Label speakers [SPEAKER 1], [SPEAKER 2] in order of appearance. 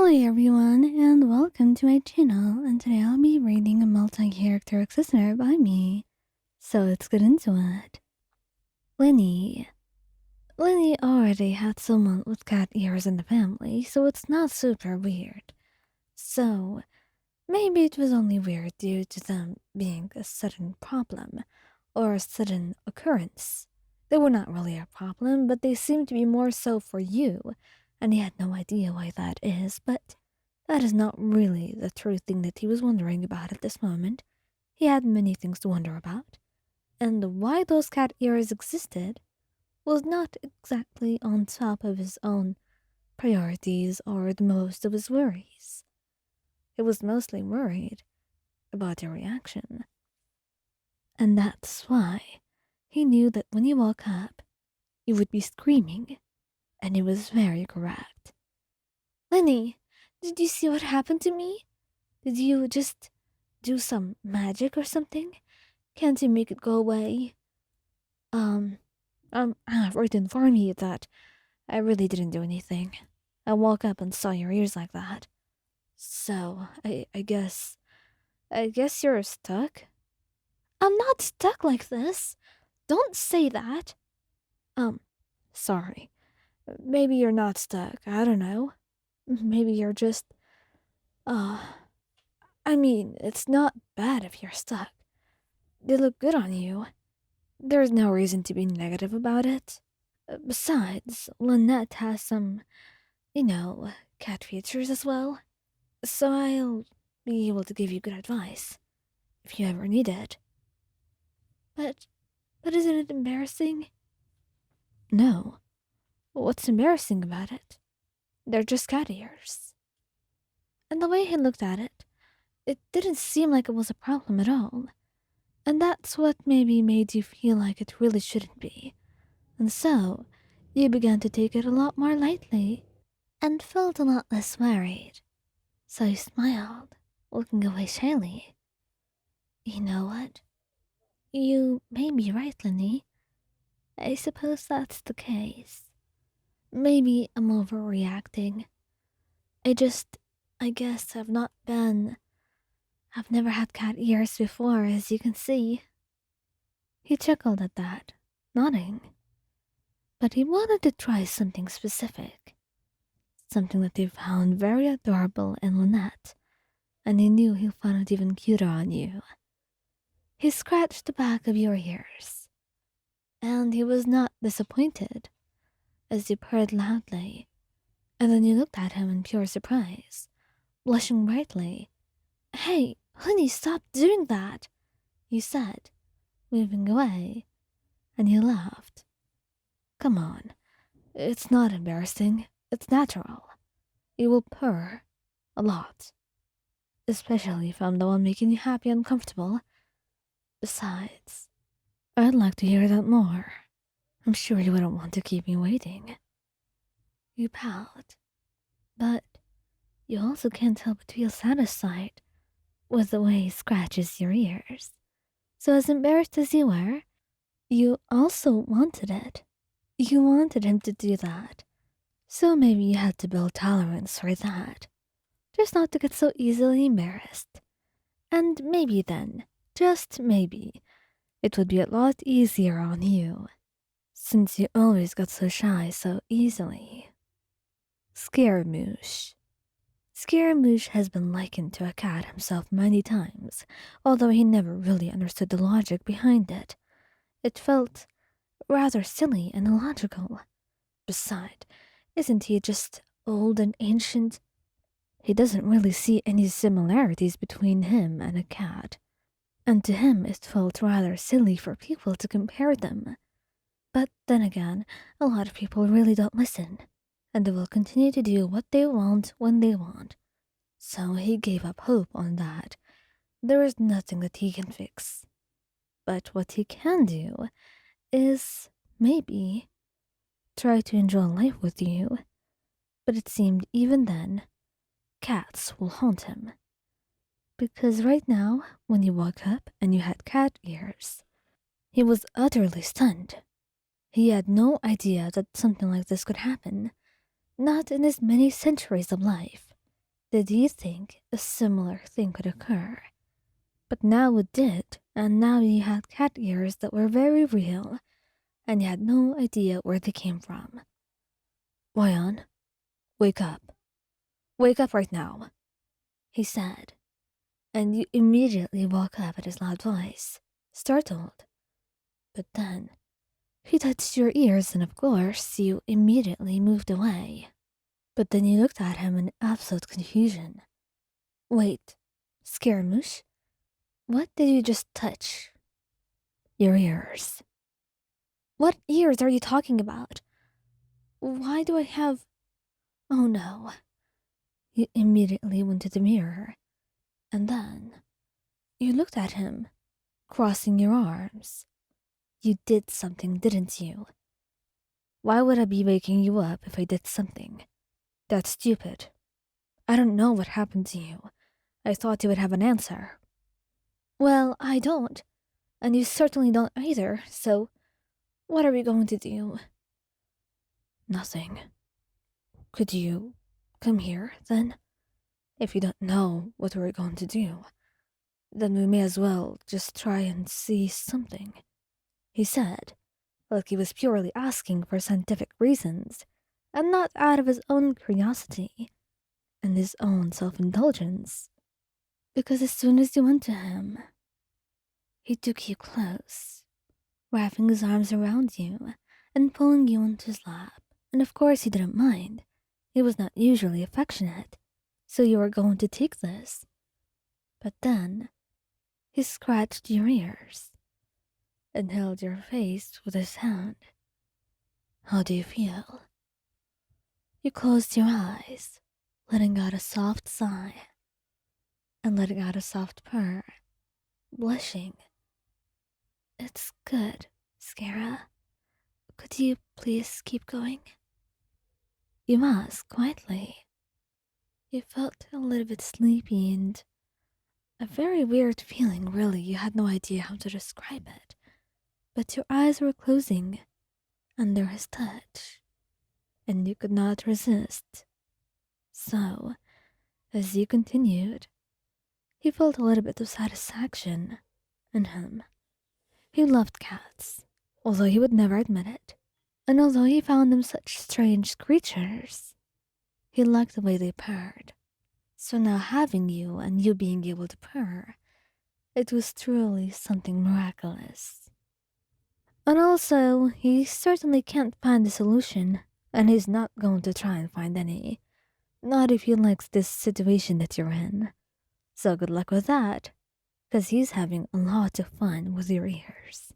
[SPEAKER 1] Hello everyone and welcome to my channel, and today I'll be reading a multi-character existence by me. So let's get into it. Lenny. Lenny already had someone with cat ears in the family, so it's not super weird. So maybe it was only weird due to them being a sudden problem or a sudden occurrence. They were not really a problem, but they seemed to be more so for you, and he had no idea why that is, but that is not really the true thing that he was wondering about at this moment. He had many things to wonder about, and why those cat ears existed was not exactly on top of his own priorities or the most of his worries. He was mostly worried about your reaction. And that's why he knew that when you woke up, you would be screaming, and he was very correct. Lenny, did you see what happened to me? Did you just do some magic or something? Can't you make it go away? Um, I have right to inform you that I really didn't do anything. I woke up and saw your ears like that. So, I guess you're stuck? I'm not stuck like this. Don't say that. Um, sorry. Maybe you're not stuck. I don't know. Maybe you're just, uh, I mean, it's not bad if you're stuck. They look good on you. There's no reason to be negative about it. Besides, Lynette has some, cat features as well. So I'll be able to give you good advice if you ever need it. But, but isn't it embarrassing? No. What's embarrassing about it? They're just cat ears. And the way he looked at it, it didn't seem like it was a problem at all. And that's what maybe made you feel like it really shouldn't be. And so, you began to take it a lot more lightly and felt a lot less worried. So you smiled, looking away shyly. You know what? You may be right, Lenny. I suppose that's the case. Maybe I'm overreacting. I guess I've never had cat ears before, as you can see. He chuckled at that, nodding. But he wanted to try something specific. Something that he found very adorable in Lynette, and he knew he'll find it even cuter on you. He scratched the back of your ears, and he was not disappointed, as you purred loudly, and then you looked at him in pure surprise, blushing brightly. Hey, honey, stop doing that, you said, moving away, and he laughed. Come on, it's not embarrassing, it's natural. You will purr a lot, especially if I'm the one making you happy and comfortable. Besides, I'd like to hear that more. I'm sure you wouldn't want to keep me waiting. You pout, but you also can't help but feel satisfied with the way he scratches your ears. So as embarrassed as you were, you also wanted it. You wanted him to do that. So maybe you had to build tolerance for that. Just not to get so easily embarrassed. And maybe then, just maybe, it would be a lot easier on you, since you always got so shy so easily. Scaramouche. Scaramouche has been likened to a cat himself many times, although he never really understood the logic behind it. It felt rather silly and illogical. Besides, isn't he just old and ancient? He doesn't really see any similarities between him and a cat, and to him it felt rather silly for people to compare them. But then again, a lot of people really don't listen, and they will continue to do what they want when they want. So he gave up hope on that. There is nothing that he can fix. But what he can do is, maybe, try to enjoy life with you. But it seemed even then, cats will haunt him. Because right now, when he woke up and you had cat ears, he was utterly stunned. He had no idea that something like this could happen, not in his many centuries of life. Did he think a similar thing could occur? But now it did, and now he had cat ears that were very real, and he had no idea where they came from. Wyon, wake up. Wake up right now, he said, and you immediately woke up at his loud voice, startled. But then, he touched your ears, and of course, you immediately moved away. But then you looked at him in absolute confusion. Wait, Scaramouche? What did you just touch? Your ears. What ears are you talking about? Why do I have... Oh no. You immediately went to the mirror, and then you looked at him, crossing your arms. You did something, didn't you? Why would I be waking you up if I did something? That's stupid. I don't know what happened to you. I thought you would have an answer. Well, I don't, and you certainly don't either, so what are we going to do? Nothing. Could you come here, then? If you don't know what we're going to do, then we may as well just try and see something, he said, like he was purely asking for scientific reasons, and not out of his own curiosity and his own self-indulgence. Because as soon as you went to him, he took you close, wrapping his arms around you and pulling you into his lap, and of course he didn't mind. He was not usually affectionate, so you were going to take this. But then, he scratched your ears and held your face with his hand. How do you feel? You closed your eyes, letting out a soft sigh, and letting out a soft purr, blushing. It's good, Scara. Could you please keep going? You asked quietly. You felt a little bit sleepy and a very weird feeling, really. You had no idea how to describe it. But your eyes were closing under his touch, and you could not resist. So, as you continued, he felt a little bit of satisfaction in him. He loved cats, although he would never admit it. And although he found them such strange creatures, he liked the way they purred. So now having you and you being able to purr, it was truly something miraculous. And also, he certainly can't find a solution, and he's not going to try and find any. Not if he likes this situation that you're in. So good luck with that, because he's having a lot of fun with your ears.